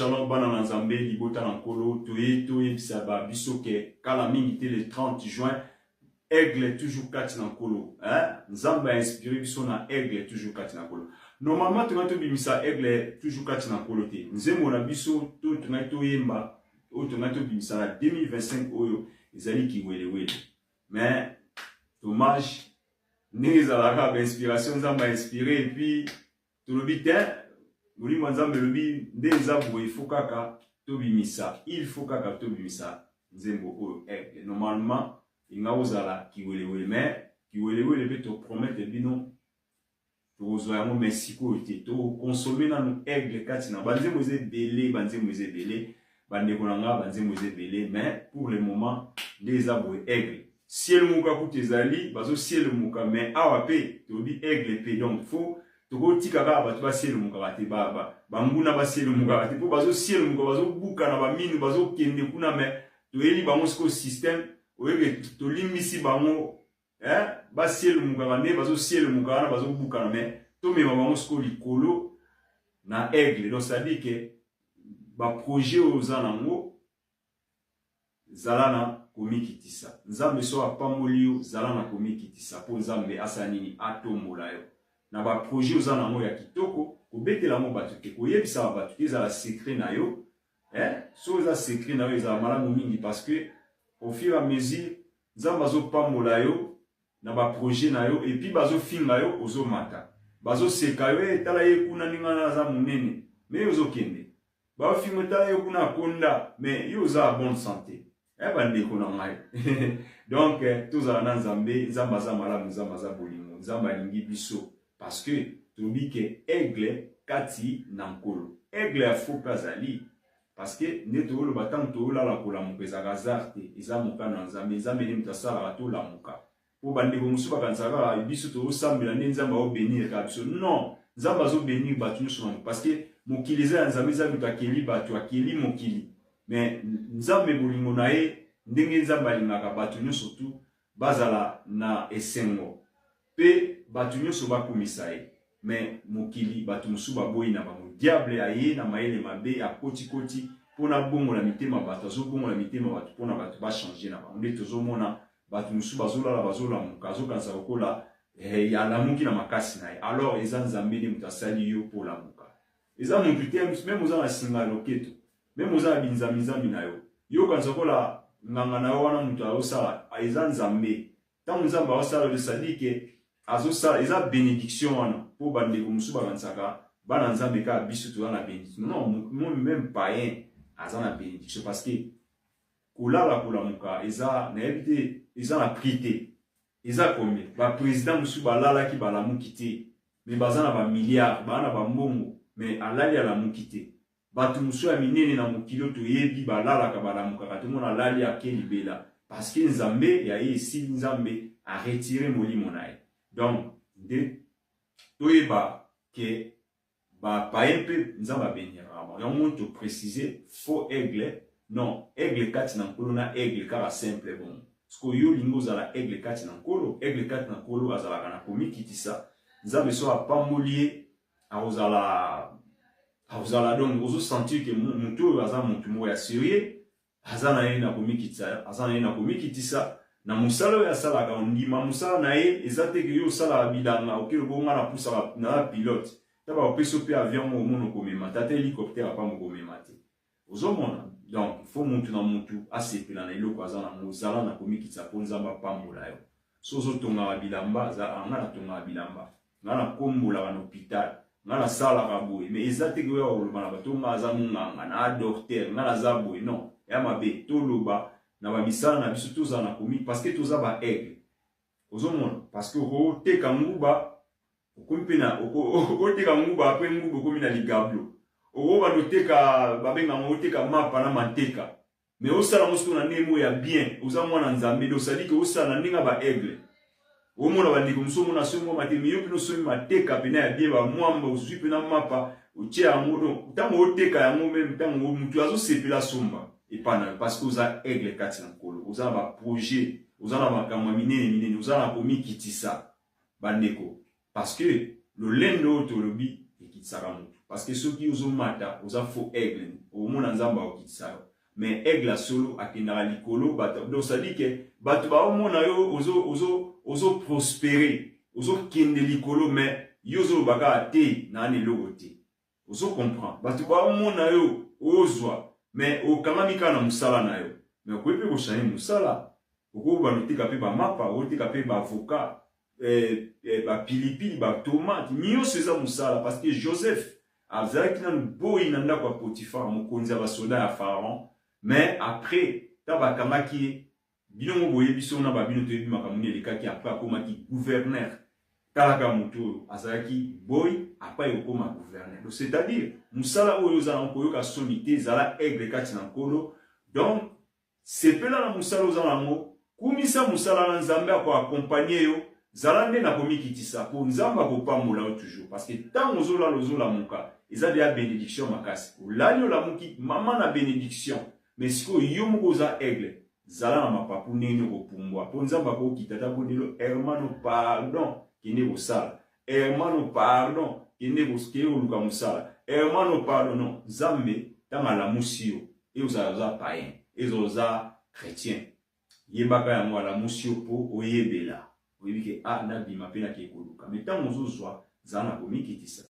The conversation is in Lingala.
shalom bana na nzambe libota na nkolo toye bisaba biso ke kala mingi te le 30 juin aigle toujours kati na nkolo nzambe a inspiré biso na aigle toujours kati na nkolo. Normalement tonga to bimisa aigle toujours kati na nkolo te nzembo na biso to tonga to yemba o tonga to bimisa na 2025 oyo ezali kiwelewele mais dommage nezalaka ba inspiration nzambe a inspiré et puis tolobi te Molimo nzambe lobi ndeza boye faut kaka to bimisa il faut kaka to bimisa nzembo oyo normalement inga ozala kiwelewele mais kiwelewele be to promettre bino to zo yango mesiko te to consommer na no aigle kati na banzembo ezebele bandeko na nga banzembo ezebele mais pour le moment ndeza boye aigle ciel muka kutezali bazo ciel muka mais awa pe to bi aigle pe donc faut toko tika ka batu ba ciel muka te banguna ba ciel muka te po bazo ciel muka bazo buka na ba minu bazo kende kuna mais to eli bango siko système oyeke to limisi bango ba ciel muka ne bazo ciel muka na bazo buka na mais to mema bango siko likolo na aigle donc ça dit que ba projet ozanango zalana komikitisa nzambe so apamolio zalana komikitisa po nzambe asanini atombola yo na ba projet ozanango ya kitoko kobetela mo batu te koyebisa batu te za la secret na yo so za secret na yo za malamu mingi parce que au fur et à mesure nzambe azopambola yo na ba projet na yo et puis bazo finga yo ozomata bazo seka yo tala ye kuna ninga na za munene mais ozokende ba finga tala yo kuna konda mais yo za bonne santé bandeko na ngai donc tous en nzambe nzamba za malamu nzamba za bolingo nzamba lingi biso parce que tobi ke aigle kati na nkolo aigle afuka zali parce que neto lo batang to la kola mupeza gazarte eza muka na nzambe ni mtasala to la muka po bandeko musuba kanzaka biso to sambela ne nzamba o bénir ka biso non nzamba zo bénir batu nyuso parce que mokiliza nzambe za mutakeli batu akeli mokili mais nzambe bolingo na ye ndenge nzambe alingaka batu nyonso tu bazala na esengo pe batu nyonso bakumisa ye mais mokili batu musu baboyi na bango diable aye na mayele mabe akoti pona bongo la mitema batu azobongo la mitema batu pona batu ba changer na bango nde tozomona batu musu bazolala bazolamuka azokanisa kokola ya lamuki na makasi na ye alors eza nzambe nde mutu asali yo po lamuka eza mutu te même oza na singa loketo même oza na binzamizambi na yo yo kanisa kola nganga na yo wana mutu azosala eza nzambe ntango nzambe azosala de sadike azosala eza bénédiction wana po bandeko musu bakanisaka bana nzambe ka biso toza na bénédiction non même païen aza na bénédiction parce que kolala kolamuka eza nayebi te eza na prix te eza combien baprésident musu balalaki balamuki te mais baza na bamilliard baa na bambongo mais alali alamuki te batu musu ya minene na mokili toyebi balalaka balamukaka tomona alali ake libela parce que nzambe ya ye esili nzambe a retiré molimo na ye donc nde toyeba ke bapaye mpe nzambe abeniraka yango to préciser faux aigle non aigle kati na nkolo na aigle kaka simple bon siko yo lingo ozala aigle kati na nkolo aigle kati na nkolo azalaka na komikitisa nzambe so apamboli ye akozala donc ozo sentir que mutu oyo aza mutu moko ya sérieux aza na ye na komikitisa na musala oyo asalaka ndima musala na ye eza te ke yo osalaka bilanga okele bonga na pusaka na pilote taba opeso pe avion mo mono komema tata hélicoptère pa mo komema te ozomona donc il faut mutu na mutu asepela na eloko aza na mozala na komikitisa po nzamba pambola yo so ozotonga bilamba za anga na tonga bilamba ngana kombola na hôpital ngana sala ka boye mais ezate ke yo oloba na bato ngaza munganga na docteur ngana za boye non ya mabe toloba na ba misala na biso toza na komi parce que toza ba aigle ozomona parce que o teka nguba okumpina o teka nguba après nguba komi na ligablo o ba noteka babenga mo teka mapa na manteka mais osala mosko na nemo ya bien oza mwana nzambe do sadi ke osala ndinga ba aigle o mona ba ndiko muso mona so mo matemi yo pino so mateka pena ya bien ba mwamba ozwi pena mapa otie amodo tamo oteka ya mo même tamo mutu azo sepela somba epana parce que oza aigle kati na nkolo oza ba projet oza na makambo minene oza na komikitisa bandeko parce que le lendo tolobi ekitisaka mutu parce que ceux qui osent mata osa faux aigle au monde nzamba okitsa mais aigle solo akendaka likolo bato donc ça dit que bato ba omona yo ozo prospérer ozo kende likolo mais yozo baka te na ne logote ozo comprend bato ba omona yo ozwa mais okamamika na musala na yo mais ko pe ko shane musala ko ba lutika pe ba mapa otika pe ba avocat ba pilipili ba tomate miyo seza musala parce que Joseph azaki na boyi na ndako ya Potifar mokonzi ya basoda ya Pharaon mais après tabakamaki bino boye biso na babino to yebi makamuni elekaki après akomaki gouverneur talaka mutu azaki boy après okoma gouverneur donc c'est-à-dire musala oyo za nkoyoka sonité zala aigle kati na nkolo donc sepela na musala oza nango kumisa musala na nzambe ako accompagner yo zala nde na komikitisa po nzamba kopambola yo toujours parce que tant ozola muka eza de la bénédiction makasi olali olamuki mama na bénédiction mais siko yo moko oza aigle zala na mapapu ndenge kopumbwa po nzamba kokita ta bonelo hermano pardon kende kosala hermano pardon kende koluka musala hermano pardon non nzambe tanga lamusi yo eoza païen ezoza chrétien yebaka yango alamusi yo po oyebela oyebi ke nabima mpe nakekoluka mais ntango ozozwa zala na komikitisa